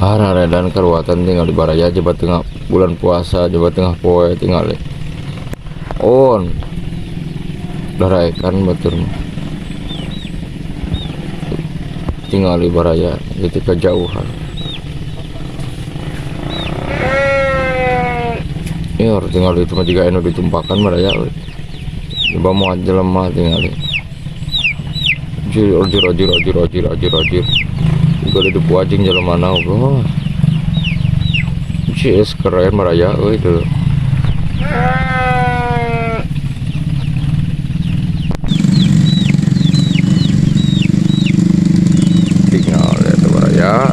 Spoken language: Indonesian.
Redan keruatan tinggal di Baraya Jawa Tengah bulan puasa Jawa Tengah poe tinggal on daraikan betul tinggal di Baraya jadi kejauhan ya tinggal di tempat juga eno ditumpahkan Baraya coba mau aja lemah tinggal jir juga di puajing jalan mana bro cis keren Baraya itu tinggal itu Baraya